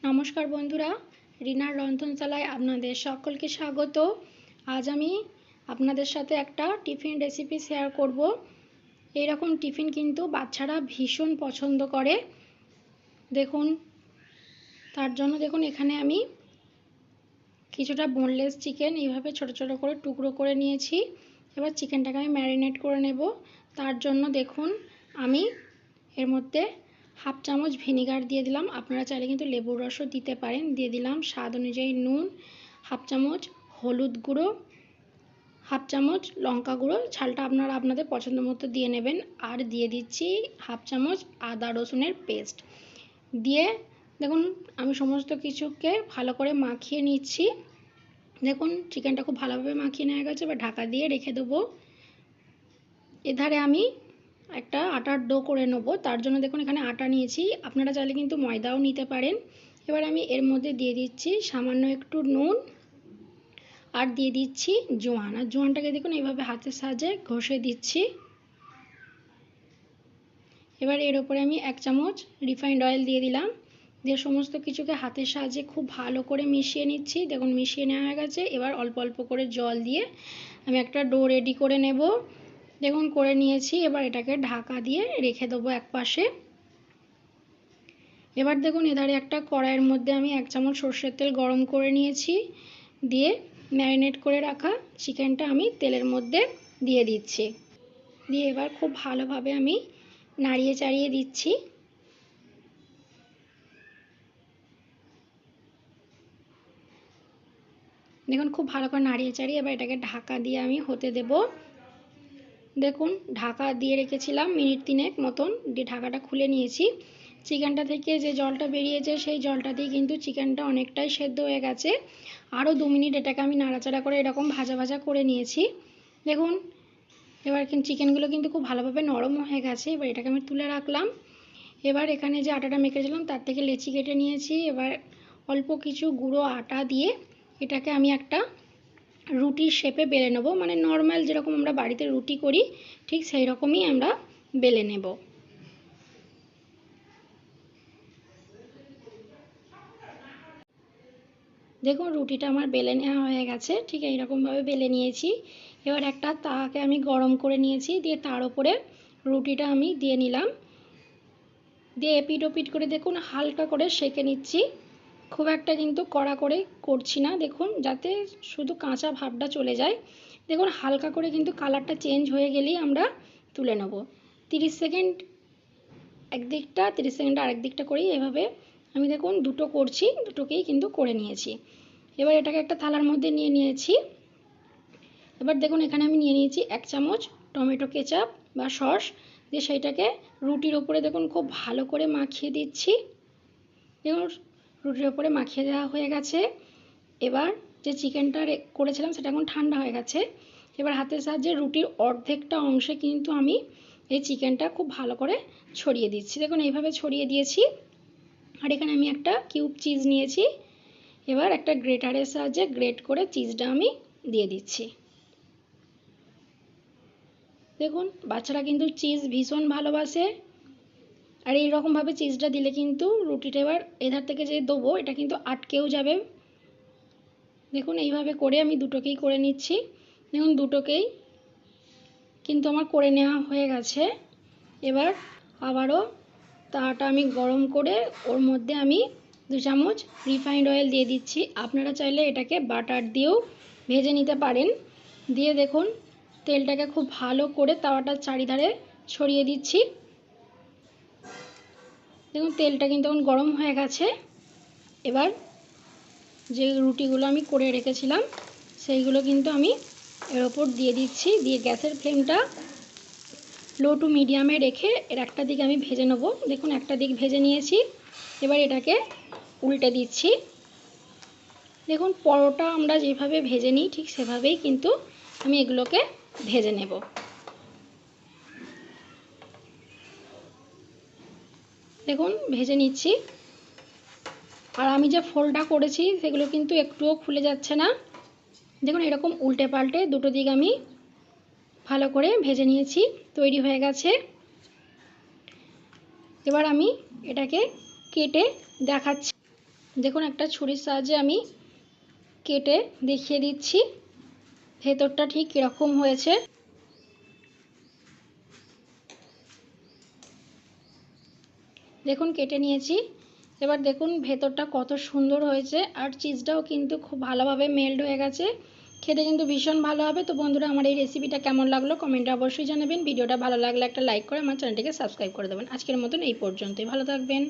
নমস্কার বন্ধুরা, রিনার রন্ধনশালায় আপনাদের সকলকে স্বাগত। আজ আমি আপনাদের সাথে একটা টিফিন রেসিপি শেয়ার করব। এইরকম টিফিন কিন্তু বাচ্চারা ভীষণ পছন্দ করে। দেখুন, তার জন্য দেখুন এখানে আমি কিছুটা বোনলেস চিকেন এইভাবে ছোট ছোট করে টুকরো করে নিয়েছি। এবার চিকেনটাকে আমি ম্যারিনেট করে নেব। তার জন্য দেখুন আমি এর মধ্যে হাফ চামচ ভিনিগার দিয়ে দিলাম, আপনারা চাইলে কিন্তু লেবুর রসও দিতে পারেন। দিয়ে দিলাম স্বাদ অনুযায়ী নুন, হাফ চামচ হলুদ গুঁড়ো, হাফ চামচ লঙ্কা গুঁড়ো, ঝালটা আপনারা আপনাদের পছন্দ মতো দিয়ে নেবেন। আর দিয়ে দিচ্ছি হাফ চামচ আদা রসুনের পেস্ট। দিয়ে দেখুন আমি সমস্ত কিছুকে ভালো করে মাখিয়ে নিচ্ছি। দেখুন চিকেনটা খুব ভালোভাবে মাখিয়ে নেওয়া গেছে। এবার ঢাকা দিয়ে রেখে দেবো। এধারে আমি একটা আটার ডো করে নেবো। তার জন্য দেখুন এখানে আটা নিয়েছি, আপনারা চাইলে কিন্তু ময়দাও নিতে পারেন। এবার আমি এর মধ্যে দিয়ে দিচ্ছি সামান্য একটু নুন আর দিয়ে দিচ্ছি জোয়ান। আর জোয়ানটাকে দেখুন এইভাবে হাতের সাহায্যে ঘষে দিচ্ছি। এবার এর ওপরে আমি 1 চামচ রিফাইন্ড অয়েল দিয়ে দিলাম। দিয়ে সমস্ত কিছুকে হাতের সাহায্যে খুব ভালো করে মিশিয়ে নিচ্ছি। দেখুন মিশিয়ে নেওয়া হয়ে গেছে। এবার অল্প অল্প করে জল দিয়ে আমি একটা ডো রেডি করে নেব। দেখুন করে নিয়েছি। এবার এটাকে ঢাকা দিয়ে রেখে দেবো এক পাশে। এবার দেখুন এধারে একটা কড়াইয়ের মধ্যে আমি 1 চামচ সরষের তেল গরম করে নিয়েছি। দিয়ে ম্যারিনেট করে রাখা চিকেনটা আমি তেলের মধ্যে দিয়ে দিচ্ছি। দিয়ে এবার খুব ভালোভাবে আমি নাড়িয়ে চাড়িয়ে দিচ্ছি। দেখুন খুব ভালো করে নাড়িয়ে চাড়িয়ে এবার এটাকে ঢাকা দিয়ে আমি হতে দেব। দেখুন ঢাকা দিয়ে রেখেছিলাম মিনিট 3 মতন, দিয়ে ঢাকাটা খুলে নিয়েছি। চিকেনটা থেকে যে জলটা বেরিয়েছে সেই জলটা দিয়ে কিন্তু চিকেনটা অনেকটাই সেদ্ধ হয়ে গেছে। আরও 2 মিনিট এটাকে আমি নাড়াচাড়া করে এরকম ভাজা ভাজা করে নিয়েছি। দেখুন এবার কিন্তু চিকেনগুলো কিন্তু খুব ভালোভাবে নরম হয়ে গেছে। এবার এটাকে আমি তুলে রাখলাম। এবার এখানে যে আটাটা মেখেছিলাম তার থেকে লেচি কেটে নিয়েছি। এবার অল্প কিছু গুঁড়ো আটা দিয়ে এটাকে আমি একটা রুটির শেপে বেলে নেব। মানে নর্মাল যেরকম আমরা বাড়িতে রুটি করি ঠিক সেই রকমই আমরা বেলে নেব। দেখুন রুটিটা আমার বেলে নেওয়া হয়ে গেছে। ঠিক এইরকমভাবে বেলে নিয়েছি। এবার একটা তাওয়াকে আমি গরম করে নিয়েছি, দিয়ে তার উপরে রুটিটা আমি দিয়ে নিলাম। দিয়ে এপিট ওপিট করে দেখুন হালকা করে সেঁকে নিচ্ছি। খুব একটা কিন্তু কড়া করে করছি না, দেখুন যাতে শুধু কাঁচা ভাবটা চলে যায়। দেখুন হালকা করে কিন্তু কালারটা চেঞ্জ হয়ে গেলেই আমরা তুলে নেব। 30 সেকেন্ড একদিকটা, 30 সেকেন্ড আরেক দিকটা করেই এভাবে আমি দেখুন দুটো করছি, দুটোকেই কিন্তু করে নিয়েছি। এবার এটাকে একটা থালার মধ্যে নিয়ে নিয়েছি। এবার দেখুন এখানে আমি নিয়ে নিয়েছি 1 চামচ টমেটো কেচাপ বা সস। দিয়ে সেইটাকে রুটির ওপরে দেখুন খুব ভালো করে মাখিয়ে দিচ্ছি। দেখুন রুটির ওপরে মাখিয়ে দেওয়া হয়ে গেছে। এবার যে চিকেনটা করেছিলাম সেটা এখন ঠান্ডা হয়ে গেছে। এবার হাতের সাহায্যে রুটির অর্ধেকটা অংশে কিন্তু আমি এই চিকেনটা খুব ভালো করে ছড়িয়ে দিচ্ছি। দেখুন এইভাবে ছড়িয়ে দিয়েছি। আর এখানে আমি একটা কিউব চিজ নিয়েছি। এবার একটা গ্রেটারের সাহায্যে গ্রেট করে চিজটা আমি দিয়ে দিচ্ছি। দেখুন বাচ্চারা কিন্তু চিজ ভীষণ ভালোবাসে। আর এইরকমভাবে চিজটা দিলে কিন্তু রুটিটা এবার এধার থেকে যে দেবো এটা কিন্তু আটকেও যাবে। দেখুন এইভাবে করে আমি দুটোকেই করে নিচ্ছি। দেখুন দুটোকেই কিন্তু আমার করে নেওয়া হয়ে গেছে। এবার আবারও তাওয়াটা আমি গরম করে ওর মধ্যে আমি 2 চামচ রিফাইন্ড অয়েল দিয়ে দিচ্ছি। আপনারা চাইলে এটাকে বাটার দিয়েও ভেজে নিতে পারেন। দিয়ে দেখুন তেলটাকে খুব ভালো করে তাওয়াটার চারিধারে ছড়িয়ে দিচ্ছি। দেখুন তেলটা কিন্তু এখন গরম হয়ে গেছে। এবার যে রুটিগুলো আমি করে রেখেছিলাম সেইগুলো কিন্তু আমি এর ওপর দিয়ে দিচ্ছি। দিয়ে গ্যাসের ফ্লেমটা লো টু মিডিয়ামে রেখে এর একটা দিক আমি ভেজে নেব। দেখুন একটা দিক ভেজে নিয়েছি। এবার এটাকে উল্টে দিচ্ছি। দেখুন পরোটা আমরা যেভাবে ভেজে নিই ঠিক সেভাবেই কিন্তু আমি এগুলোকে ভেজে নেব। দেখুন ভেজে নিচ্ছি। আর আমি যে ফোল্ডটা করেছি সেগুলো কিন্তু একটুও খুলে যাচ্ছে না। দেখুন এরকম উল্টে পাল্টে দুটো দিক আমি ভালো করে ভেজে নিয়েছি, তৈরি হয়ে গেছে। এবার আমি এটাকে কেটে দেখাচ্ছি। দেখুন একটা ছুরির সাহায্যে আমি কেটে দেখিয়ে দিচ্ছি ভেতরটা ঠিক কীরকম হয়েছে। দেখুন কেটে নিয়েছি। এবার দেখুন ভেতরটা কত সুন্দর হয়েছে, আর চিজটাও কিন্তু খুব ভালোভাবে মেল্ট হয়ে গেছে। খেতে কিন্তু ভীষণ ভালো হবে। তো বন্ধুরা, আমার এই রেসিপিটা কেমন লাগলো কমেন্টে অবশ্যই জানাবেন। ভিডিওটা ভালো লাগলে একটা লাইক করে আমার চ্যানেলটিকে সাবস্ক্রাইব করে দেবেন। আজকের মতন এই পর্যন্তই, ভালো থাকবেন।